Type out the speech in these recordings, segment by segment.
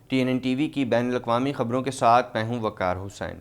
TNN-TV کی بین الاقوامی خبروں کے ساتھ میں ہوں وقار حسین۔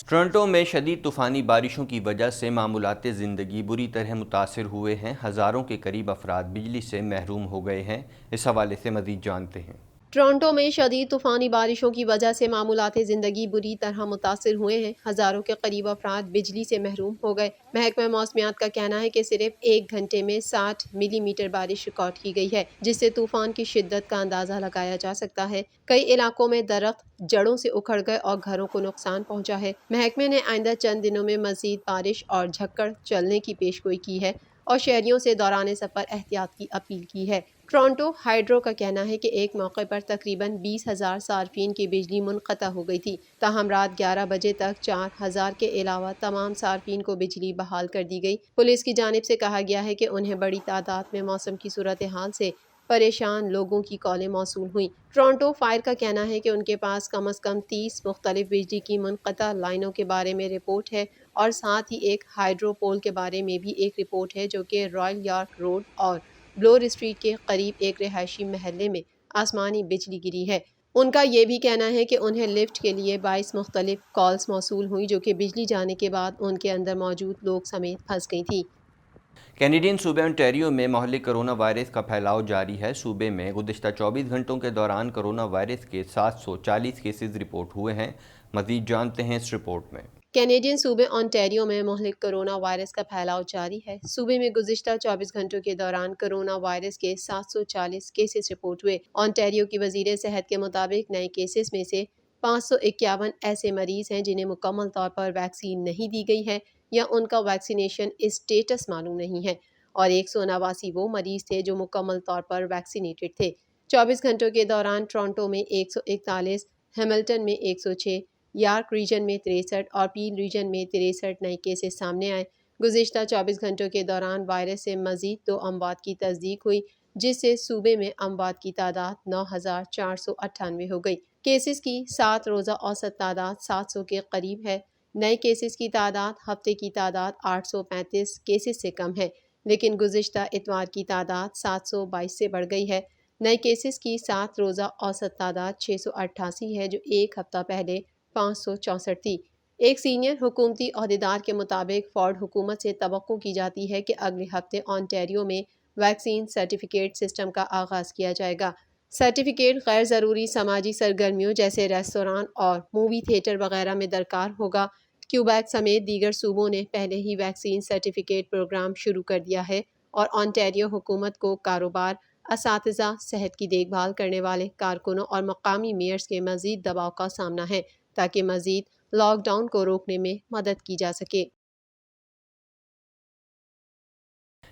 ٹورنٹو میں شدید طوفانی بارشوں کی وجہ سے معمولات زندگی بری طرح متاثر ہوئے ہیں۔ ہزاروں کے قریب افراد بجلی سے محروم ہو گئے ہیں۔ اس حوالے سے مزید جانتے ہیں۔ ٹورنٹو میں شدید طوفانی بارشوں کی وجہ سے معمولات زندگی بری طرح متاثر ہوئے ہیں۔ ہزاروں کے قریب افراد بجلی سے محروم ہو گئے۔ محکمہ موسمیات کا کہنا ہے کہ صرف 1 گھنٹے میں 60 ملی میٹر بارش ریکارڈ کی گئی ہے، جس سے طوفان کی شدت کا اندازہ لگایا جا سکتا ہے۔ کئی علاقوں میں درخت جڑوں سے اکھڑ گئے اور گھروں کو نقصان پہنچا ہے۔ محکمے نے آئندہ چند دنوں میں مزید بارش اور جھکڑ چلنے کی پیشگوئی کی ہے اور شہریوں سے دوران سفر احتیاط کی اپیل کی ہے۔ ٹورنٹو ہائیڈرو کا کہنا ہے کہ ایک موقع پر تقریباً 20,000 صارفین کی بجلی منقطع ہو گئی تھی، تاہم رات 11 بجے تک 4,000 کے علاوہ تمام صارفین کو بجلی بحال کر دی گئی۔ پولیس کی جانب سے کہا گیا ہے کہ انہیں بڑی تعداد میں موسم کی صورتحال سے پریشان لوگوں کی کالیں موصول ہوئیں۔ ٹورنٹو فائر کا کہنا ہے کہ ان کے پاس کم از کم 30 مختلف بجلی کی منقطع لائنوں کے بارے میں رپورٹ ہے اور ساتھ ہی ایک ہائیڈرو پول کے بارے میں بھی ایک رپورٹ ہے جو کہ رائل یارک روڈ اور بلور اسٹریٹ کے قریب ایک رہائشی محلے میں آسمانی بجلی گری ہے۔ ان کا یہ بھی کہنا ہے کہ انہیں لفٹ کے لیے 22 مختلف کالز موصول ہوئیں جو کہ بجلی جانے کے بعد ان کے اندر موجود لوگ سمیت پھنس گئی تھیں۔ کینیڈین صوبے انٹیریو میں مہلک کرونا وائرس کا پھیلاؤ جاری ہے۔ صوبے میں گزشتہ 24 گھنٹوں کے دوران کرونا وائرس کے 740 کیسز رپورٹ ہوئے ہیں۔ مزید جانتے ہیں اس رپورٹ میں۔ کینیڈین صوبے انٹیریو میں مہلک کرونا وائرس کا پھیلاؤ جاری ہے۔ صوبے میں گزشتہ 24 گھنٹوں کے دوران کرونا وائرس کے 740 کیسز رپورٹ ہوئے۔ انٹیریو کی وزیر صحت کے مطابق نئے کیسز میں سے 551 ایسے مریض ہیں جنہیں مکمل طور پر ویکسین نہیں دی گئی ہے یا ان کا ویکسینیشن اسٹیٹس معلوم نہیں ہے، اور 189 وہ مریض تھے جو مکمل طور پر ویکسینیٹڈ تھے۔ 24 گھنٹوں کے دوران ٹورنٹو میں 141، ہیملٹن میں 106، یارک ریجن میں 63 اور پیل ریجن میں 63 نئے کیسز سامنے آئے۔ گزشتہ 24 گھنٹوں کے دوران وائرس سے مزید 2 اموات کی تصدیق ہوئی، جس سے صوبے میں اموات کی تعداد 9,498 ہو گئی۔ کیسز کی 7 روزہ اوسط تعداد 700 کے قریب ہے۔ نئے کیسز کی تعداد ہفتے کی تعداد 835 کیسز سے کم ہے، لیکن گزشتہ اتوار کی تعداد 722 سے بڑھ گئی ہے۔ نئے کیسز کی 7 روزہ اوسط تعداد 688 ہے، جو ایک ہفتہ پہلے 564 تھی۔ ایک سینئر حکومتی عہدیدار کے مطابق فورڈ حکومت سے توقع کی جاتی ہے کہ اگلے ہفتے انٹیریو میں ویکسین سرٹیفکیٹ سسٹم کا آغاز کیا جائے گا۔ سرٹیفکیٹ غیر ضروری سماجی سرگرمیوں جیسے ریستوران اور مووی تھیٹر وغیرہ میں درکار ہوگا۔ کیوبیک سمیت دیگر صوبوں نے پہلے ہی ویکسین سرٹیفکیٹ پروگرام شروع کر دیا ہے اور انٹیریو حکومت کو کاروبار، اساتذہ، صحت کی دیکھ بھال کرنے والے کارکنوں اور مقامی میئرز کے مزید دباؤ کا سامنا ہے تاکہ مزید لاک ڈاؤن کو روکنے میں مدد کی جا سکے۔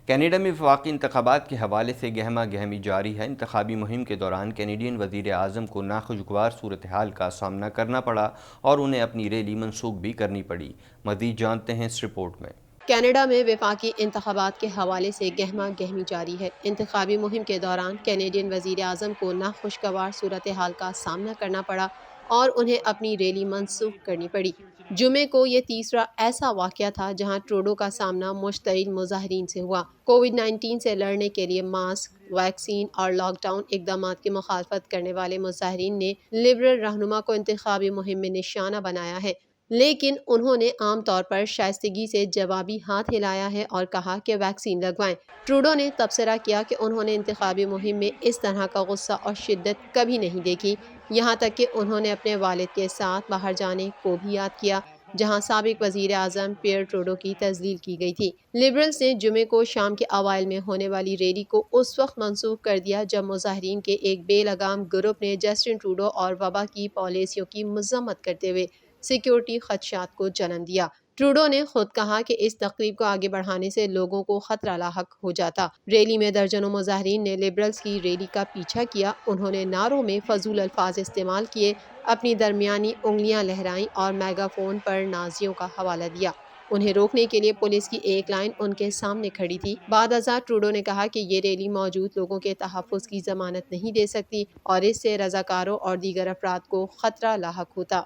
کینیڈا میں وفاقی انتخابات کے حوالے سے گہما گہمی جاری ہے۔ انتخابی مہم کے دوران کینیڈین وزیر اعظم کو ناخوشگوار صورتحال کا سامنا کرنا پڑا اور انہیں اپنی ریلی منسوخ بھی کرنی پڑی۔ مزید جانتے ہیں اس رپورٹ میں۔ کینیڈا میں وفاقی انتخابات کے حوالے سے گہما گہمی جاری ہے۔ انتخابی مہم کے دوران کینیڈین وزیر اعظم کو ناخوشگوار صورتحال کا سامنا کرنا پڑا اور انہیں اپنی ریلی منسوخ کرنی پڑی۔ جمعے کو یہ تیسرا ایسا واقعہ تھا جہاں ٹروڈو کا سامنا مشتعل مظاہرین سے ہوا۔ کووڈ-19 سے لڑنے کے لیے ماسک، ویکسین اور لاک ڈاؤن اقدامات کی مخالفت کرنے والے مظاہرین نے لبرل رہنما کو انتخابی مہم میں نشانہ بنایا ہے، لیکن انہوں نے عام طور پر شائستگی سے جوابی ہاتھ ہلایا ہے اور کہا کہ ویکسین لگوائیں۔ ٹروڈو نے تبصرہ کیا کہ انہوں نے انتخابی مہم میں اس طرح کا غصہ اور شدت کبھی نہیں دیکھی، یہاں تک کہ انہوں نے اپنے والد کے ساتھ باہر جانے کو بھی یاد کیا جہاں سابق وزیر اعظم پیئر ٹروڈو کی تذلیل کی گئی تھی۔ لبرلز نے جمعے کو شام کے اوائل میں ہونے والی ریلی کو اس وقت منسوخ کر دیا جب مظاہرین کے ایک بے لگام گروپ نے جسٹن ٹروڈو اور وبا کی پالیسیوں کی مذمت کرتے ہوئے سیکیورٹی خدشات کو جنم دیا۔ ٹروڈو نے خود کہا کہ اس تقریب کو آگے بڑھانے سے لوگوں کو خطرہ لاحق ہو جاتا۔ ریلی میں درجنوں مظاہرین نے لبرلز کی ریلی کا پیچھا کیا۔ انہوں نے نعروں میں فضول الفاظ استعمال کیے، اپنی درمیانی انگلیاں لہرائیں اور میگا فون پر نازیوں کا حوالہ دیا۔ انہیں روکنے کے لیے پولیس کی ایک لائن ان کے سامنے کھڑی تھی۔ بعد ازاں ٹروڈو نے کہا کہ یہ ریلی موجود لوگوں کے تحفظ کی ضمانت نہیں دے سکتی اور اس سے رضاکاروں اور دیگر افراد کو خطرہ لاحق ہوتا۔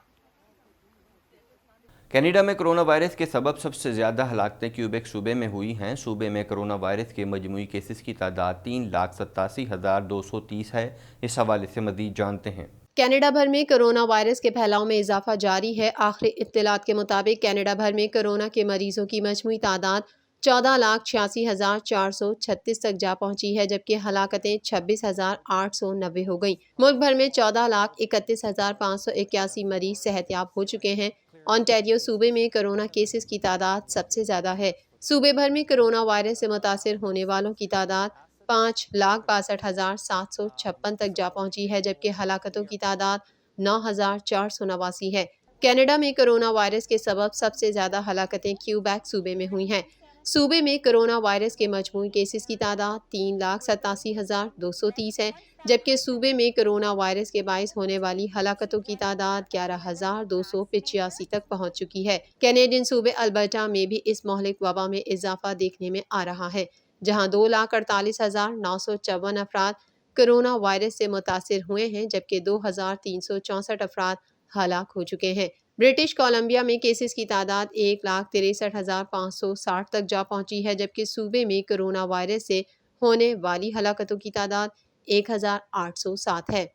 کینیڈا میں کرونا وائرس کے سبب سب سے زیادہ ہلاکتیں کیوبیک صوبے میں ہوئی ہیں۔ صوبے میں کرونا وائرس کے مجموعی کیسز کی تعداد 3,87,230 ہے۔ اس حوالے سے مزید جانتے ہیں۔ کینیڈا بھر میں کرونا وائرس کے پھیلاؤ میں اضافہ جاری ہے۔ آخری اطلاعات کے مطابق کینیڈا بھر میں کرونا کے مریضوں کی مجموعی تعداد 14,86,436 تک جا پہنچی ہے، جبکہ ہلاکتیں 26,890 ہو گئیں۔ ملک بھر میں 14,31,581 مریض صحت یاب ہو چکے ہیں۔ اونٹاریو صوبے میں کرونا کیسز کی تعداد سب سے زیادہ ہے۔ صوبے بھر میں کرونا وائرس سے متاثر ہونے والوں کی تعداد 5,62,756 تک جا پہنچی ہے، جبکہ ہلاکتوں کی تعداد 9,489 ہے۔ کینیڈا میں کرونا وائرس کے سبب سب سے زیادہ ہلاکتیں کیوبیک صوبے میں ہوئی ہیں۔ صوبے میں کرونا وائرس کے مجموعی کیسز کی تعداد 3,87,230 ہے، جبکہ صوبے میں کرونا وائرس کے باعث ہونے والی ہلاکتوں کی تعداد 11,285 تک پہنچ چکی ہے۔ کینیڈین صوبے البرٹا میں بھی اس مہلک وبا میں اضافہ دیکھنے میں آ رہا ہے، جہاں 2,48,954 افراد کرونا وائرس سے متاثر ہوئے ہیں، جبکہ 2,364 افراد ہلاک ہو چکے ہیں۔ برٹش کولمبیا میں کیسز کی تعداد 1,63,560 تک جا پہنچی ہے، جبکہ صوبے میں کرونا وائرس سے ہونے والی ہلاکتوں کی تعداد 1,807 ہے۔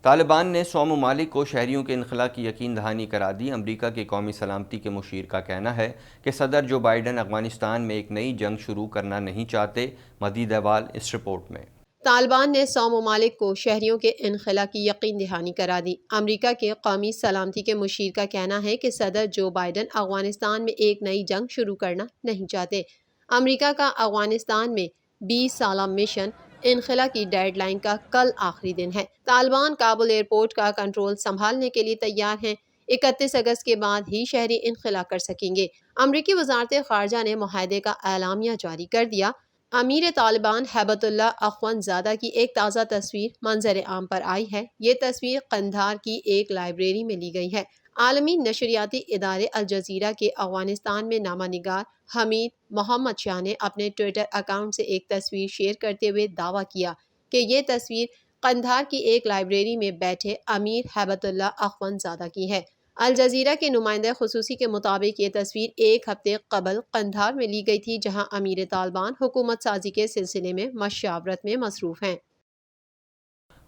طالبان نے 100 ممالک کو شہریوں کے انخلاء کی یقین دہانی کرا دی۔ امریکہ کے قومی سلامتی کے مشیر کا کہنا ہے کہ صدر جو بائیڈن افغانستان میں ایک نئی جنگ شروع کرنا نہیں چاہتے۔ مزید احوال اس رپورٹ میں۔ طالبان نے 100 ممالک کو شہریوں کے انخلاء کی یقین دہانی کرا دی۔ امریکہ کے قومی سلامتی کے مشیر کا کہنا ہے کہ صدر جو بائیڈن افغانستان میں ایک نئی جنگ شروع کرنا نہیں چاہتے۔ امریکہ کا افغانستان میں 20 سالہ مشن انخلاء کی ڈیڈ لائن کا کل آخری دن ہے۔ طالبان کابل ایئرپورٹ کا کنٹرول سنبھالنے کے لیے تیار ہیں۔ 31 اگست کے بعد ہی شہری انخلاء کر سکیں گے۔ امریکی وزارت خارجہ نے معاہدے کا اعلامیہ جاری کر دیا۔ امیر طالبان ہیبت اللہ اخوند زادہ کی ایک تازہ تصویر منظر عام پر آئی ہے۔ یہ تصویر قندھار کی ایک لائبریری میں لی گئی ہے۔ عالمی نشریاتی ادارے الجزیرہ کے افغانستان میں نامہ نگار حمید محمد شاہ نے اپنے ٹویٹر اکاؤنٹ سے ایک تصویر شیئر کرتے ہوئے دعویٰ کیا کہ یہ تصویر قندھار کی ایک لائبریری میں بیٹھے امیر ہیبت اللہ اخوند زادہ کی ہے۔ الجزیرہ کے نمائندہ خصوصی کے مطابق یہ تصویر ایک ہفتے قبل قندھار میں لی گئی تھی، جہاں امیر طالبان حکومت سازی کے سلسلے میں مشاورت میں مصروف ہیں۔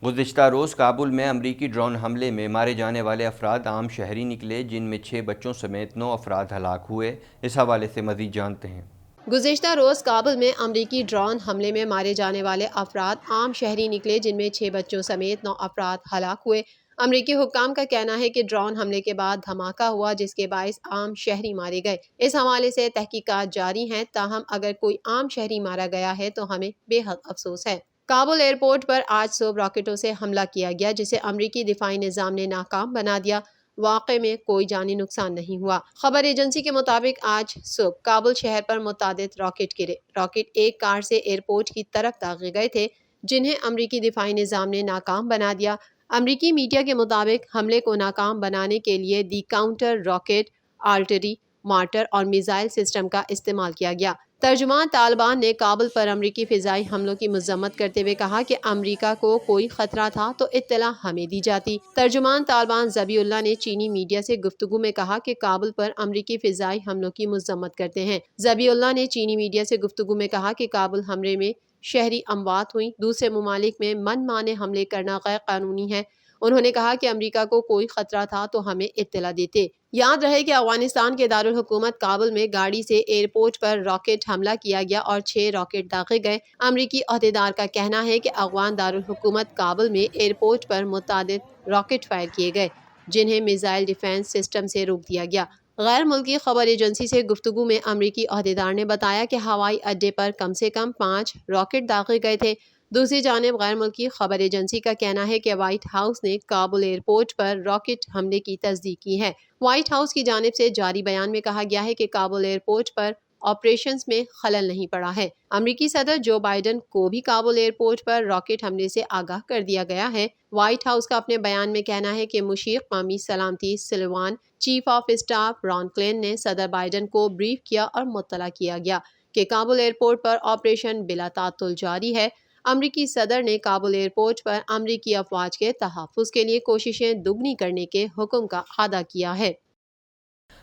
گزشتہ روز کابل میں امریکی ڈرون حملے میں مارے جانے والے افراد عام شہری نکلے، جن میں 6 بچوں سمیت 9 افراد ہلاک ہوئے۔ اس حوالے سے مزید جانتے ہیں۔ گزشتہ روز کابل میں امریکی ڈرون حملے میں مارے جانے والے افراد عام شہری نکلے، جن میں 6 بچوں سمیت 9 افراد ہلاک ہوئے۔ امریکی حکام کا کہنا ہے کہ ڈرون حملے کے بعد دھماکہ ہوا، جس کے باعث عام شہری مارے گئے۔ اس حوالے سے تحقیقات جاری ہیں، تاہم اگر کوئی عام شہری مارا گیا ہے تو ہمیں بے حد افسوس ہے۔ کابل ایئرپورٹ پر آج صبح راکٹوں سے حملہ کیا گیا، جسے امریکی دفاعی نظام نے ناکام بنا دیا۔ واقعے میں کوئی جانی نقصان نہیں ہوا۔ خبر ایجنسی کے مطابق آج صبح کابل شہر پر متعدد راکٹ گرے۔ راکٹ ایک کار سے ایئرپورٹ کی طرف داغے گئے تھے، جنہیں امریکی دفاعی نظام نے ناکام بنا دیا۔ امریکی میڈیا کے مطابق حملے کو ناکام بنانے کے لیے the counter rocket artillery, mortar اور میزائل سسٹم کا استعمال کیا گیا۔ ترجمان طالبان نے کابل پر امریکی فضائی حملوں کی مذمت کرتے ہوئے کہا کہ امریکہ کو کوئی خطرہ تھا تو اطلاع ہمیں دی جاتی۔ ترجمان طالبان ذبیح اللہ نے چینی میڈیا سے گفتگو میں کہا کہ کابل پر امریکی فضائی حملوں کی مذمت کرتے ہیں۔ ذبیح اللہ نے چینی میڈیا سے گفتگو میں کہا کہ کابل حملے میں شہری اموات ہوئیں۔ دوسرے ممالک میں من مانے حملے کرنا غیر قانونی ہے۔ انہوں نے کہا کہ امریکہ کو کوئی خطرہ تھا تو ہمیں اطلاع دیتے۔ یاد رہے کہ افغانستان کے دارالحکومت کابل میں گاڑی سے ایئرپورٹ پر راکٹ حملہ کیا گیا اور 6 راکٹ داغے گئے۔ امریکی عہدیدار کا کہنا ہے کہ افغان دارالحکومت کابل میں ایئرپورٹ پر متعدد راکٹ فائر کیے گئے، جنہیں میزائل ڈیفنس سسٹم سے روک دیا گیا۔ غیر ملکی خبر ایجنسی سے گفتگو میں امریکی عہدیدار نے بتایا کہ ہوائی اڈے پر کم سے کم 5 راکٹ داغے گئے تھے۔ دوسری جانب غیر ملکی خبر ایجنسی کا کہنا ہے کہ وائٹ ہاؤس نے کابل ایئرپورٹ پر راکٹ حملے کی تصدیق کی ہے۔ وائٹ ہاؤس کی جانب سے جاری بیان میں کہا گیا ہے کہ کابل ایئرپورٹ پر آپریشنز میں خلل نہیں پڑا ہے۔ امریکی صدر جو بائیڈن کو بھی کابل ایئرپورٹ پر راکٹ حملے سے آگاہ کر دیا گیا ہے۔ وائٹ ہاؤس کا اپنے بیان میں کہنا ہے کہ مشیر قومی سلامتی Sullivan chief of staff run clean نے صدر بائیڈن کو بریف کیا اور مطلع کیا گیا کہ کابل ایئرپورٹ پر آپریشن بلا تعطل جاری ہے۔ امریکی صدر نے کابل ایئرپورٹ پر امریکی افواج کے تحفظ کے لیے کوششیں دگنی کرنے کے حکم کا اعادہ کیا ہے۔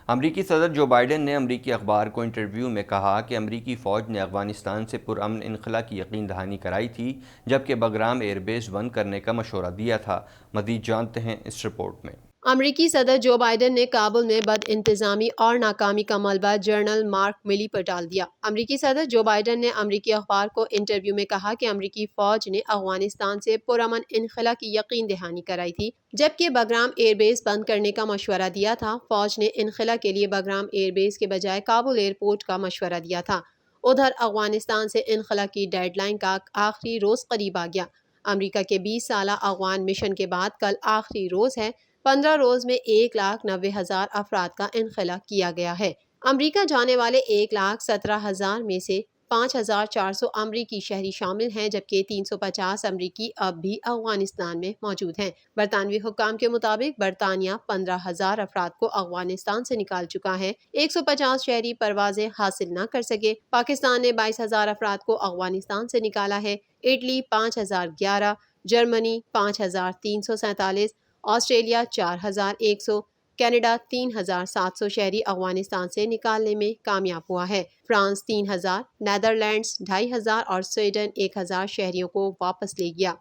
امریکی صدر جو بائیڈن نے امریکی اخبار کو انٹرویو میں کہا کہ امریکی فوج نے افغانستان سے پرامن انخلا کی یقین دہانی کرائی تھی، جبکہ بگرام ایئر بیس بند کرنے کا مشورہ دیا تھا۔ مزید جانتے ہیں اس رپورٹ میں۔ امریکی صدر جو بائیڈن نے کابل میں بد انتظامی اور ناکامی کا ملبہ جنرل مارک ملی پر ڈال دیا۔ امریکی صدر جو بائیڈن نے امریکی اخبار کو انٹرویو میں کہا کہ امریکی فوج نے افغانستان سے پرامن انخلا کی یقین دہانی کرائی تھی، جبکہ بگرام ایئر بیس بند کرنے کا مشورہ دیا تھا۔ فوج نے انخلا کے لیے بگرام ایئر بیس کے بجائے کابل ایئرپورٹ کا مشورہ دیا تھا۔ ادھر افغانستان سے انخلا کی ڈیڈ لائن کا آخری روز قریب آ گیا۔ امریکہ کے 20 سالہ افغان مشن کے بعد کل آخری روز ہے۔ 15 روز میں 1,90,000 افراد کا انخلا کیا گیا ہے۔ امریکہ جانے والے 1,17,000 میں سے 5,400 امریکی شہری شامل ہیں، جبکہ 350 امریکی اب بھی افغانستان میں موجود ہیں۔ برطانوی حکام کے مطابق برطانیہ 15,000 افراد کو افغانستان سے نکال چکا ہے۔ 150 شہری پروازیں حاصل نہ کر سکے۔ پاکستان نے 22,000 افراد کو افغانستان سے نکالا ہے۔ اٹلی 5,011، جرمنی 5,347، آسٹریلیا 4,100، کینیڈا 3,700 شہری افغانستان سے نکالنے میں کامیاب ہوا ہے۔ فرانس 3,000، نیدرلینڈز 2,500 اور سویڈن 1,000 شہریوں کو واپس لے گیا۔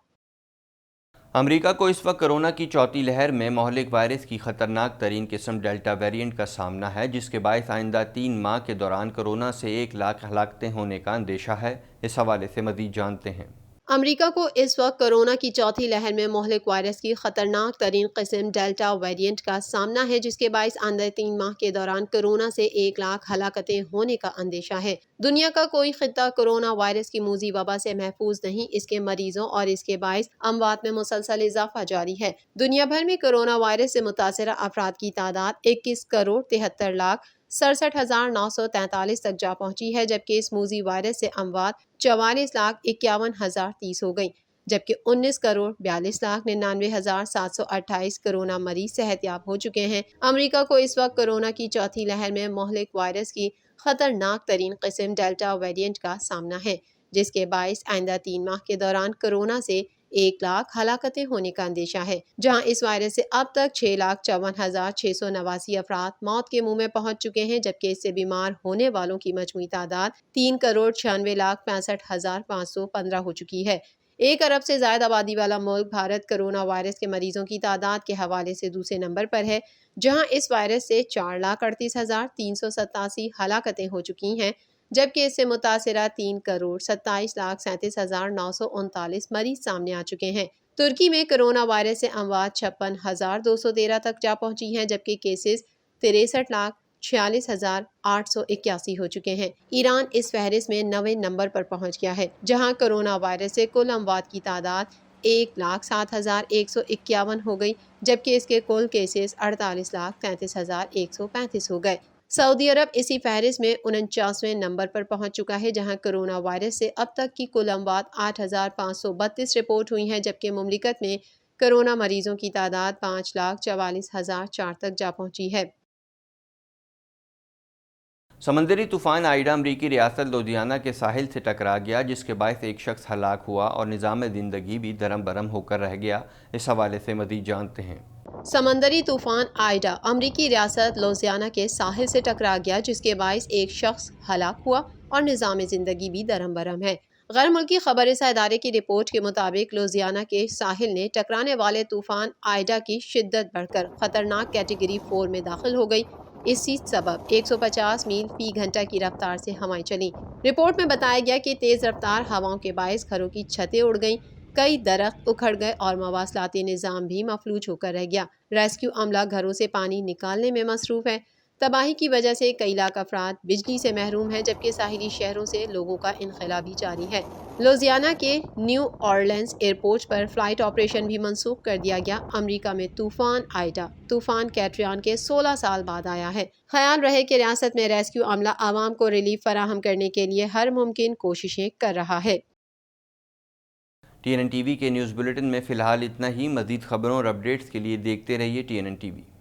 امریکہ کو اس وقت کرونا کی چوتھی لہر میں مہلک وائرس کی خطرناک ترین قسم ڈیلٹا ویرینٹ کا سامنا ہے، جس کے باعث آئندہ 3 ماہ کے دوران کرونا سے 1,00,000 ہلاکتیں ہونے کا اندیشہ ہے۔ اس حوالے سے مزید جانتے ہیں۔ امریکہ کو اس وقت کرونا کی چوتھی لہر میں مہلک وائرس کی خطرناک ترین قسم ڈیلٹا ویرینٹ کا سامنا ہے، جس کے باعث آئندہ 3 ماہ کے دوران کرونا سے 1,00,000 ہلاکتیں ہونے کا اندیشہ ہے۔ دنیا کا کوئی خطہ کرونا وائرس کی موذی وبا سے محفوظ نہیں۔ اس کے مریضوں اور اس کے باعث اموات میں مسلسل اضافہ جاری ہے۔ دنیا بھر میں کرونا وائرس سے متاثرہ افراد کی تعداد 21,73,67,943 تک جا پہنچی ہے، جبکہ اس موذی وائرس سے اموات 44,51,030 ہو گئیں، جبکہ 19,42,99,728 کرونا مریض صحت یاب ہو چکے ہیں۔ امریکہ کو اس وقت کرونا کی چوتھی لہر میں مہلک وائرس کی خطرناک ترین قسم ڈیلٹا ویرینٹ کا سامنا ہے، جس کے باعث آئندہ 3 ماہ کے دوران کرونا سے 1,00,000 ہلاکتیں ہونے کا اندیشہ ہے، جہاں اس وائرس سے اب تک 6,54,689 افراد موت کے منہ میں پہنچ چکے ہیں، جبکہ اس سے بیمار ہونے والوں کی مجموعی تعداد 3,96,65,515 ہو چکی ہے۔ 1 ارب سے زائد آبادی والا ملک بھارت کرونا وائرس کے مریضوں کی تعداد کے حوالے سے دوسرے نمبر پر ہے، جہاں اس وائرس سے 4,38,387 ہلاکتیں ہو چکی ہیں، جبکہ اس سے متاثرہ 3,27,37,939 مریض سامنے آ چکے ہیں۔ ترکی میں کرونا وائرس سے اموات 56,213 تک جا پہنچی ہیں، جبکہ کیسز 63,46,881 ہو چکے ہیں۔ ایران اس فہرست میں 9ویں نمبر پر پہنچ گیا ہے، جہاں کرونا وائرس سے کل اموات کی تعداد 1,07,151 ہو گئی، جبکہ اس کے کل کیسز 48,33,135 ہو گئے۔ سعودی عرب اسی فہرست میں 49ویں نمبر پر پہنچ چکا ہے، جہاں کرونا وائرس سے اب تک کی کل اموات 8,532 رپورٹ ہوئی ہیں، جبکہ مملکت میں کرونا مریضوں کی تعداد 5,44,004 تک جا پہنچی ہے۔ سمندری طوفان آئیڈا امریکی ریاست لوزیانہ کے ساحل سے ٹکرا گیا، جس کے باعث ایک شخص ہلاک ہوا اور نظام زندگی بھی درم برم ہو کر رہ گیا۔ اس حوالے سے مزید جانتے ہیں۔ سمندری طوفان آئیڈا امریکی ریاست لوزیانہ کے ساحل سے ٹکرا گیا، جس کے باعث ایک شخص ہلاک ہوا اور نظام زندگی بھی درہم برہم ہے۔ غیر ملکی خبر رساں ادارے کی رپورٹ کے مطابق لوزیانہ کے ساحل نے ٹکرانے والے طوفان آئیڈا کی شدت بڑھ کر خطرناک کیٹیگری 4 میں داخل ہو گئی۔ اسی سبب 150 میل فی گھنٹہ کی رفتار سے ہوائیں چلیں۔ رپورٹ میں بتایا گیا کہ تیز رفتار ہواؤں کے باعث گھروں کی چھتیں اڑ گئیں، کئی درخت اکھڑ گئے اور مواصلاتی نظام بھی مفلوج ہو کر رہ گیا۔ ریسکیو عملہ گھروں سے پانی نکالنے میں مصروف ہے۔ تباہی کی وجہ سے کئی لاکھ افراد بجلی سے محروم ہیں، جبکہ ساحلی شہروں سے لوگوں کا انخلا بھی جاری ہے۔ لوزیانہ کے نیو اورلینز ایئرپورٹ پر فلائٹ آپریشن بھی منسوخ کر دیا گیا۔ امریکہ میں طوفان آئیڈا طوفان کیٹریان کے 16 سال بعد آیا ہے۔ خیال رہے کہ ریاست میں ریسکیو عملہ عوام کو ریلیف فراہم کرنے کے لیے ہر ممکن کوششیں کر رہا ہے۔ TNN TV کے نیوز بلیٹن میں فی الحال اتنا ہی۔ مزید خبروں اور اپڈیٹس کے لیے دیکھتے رہیے TNN TV۔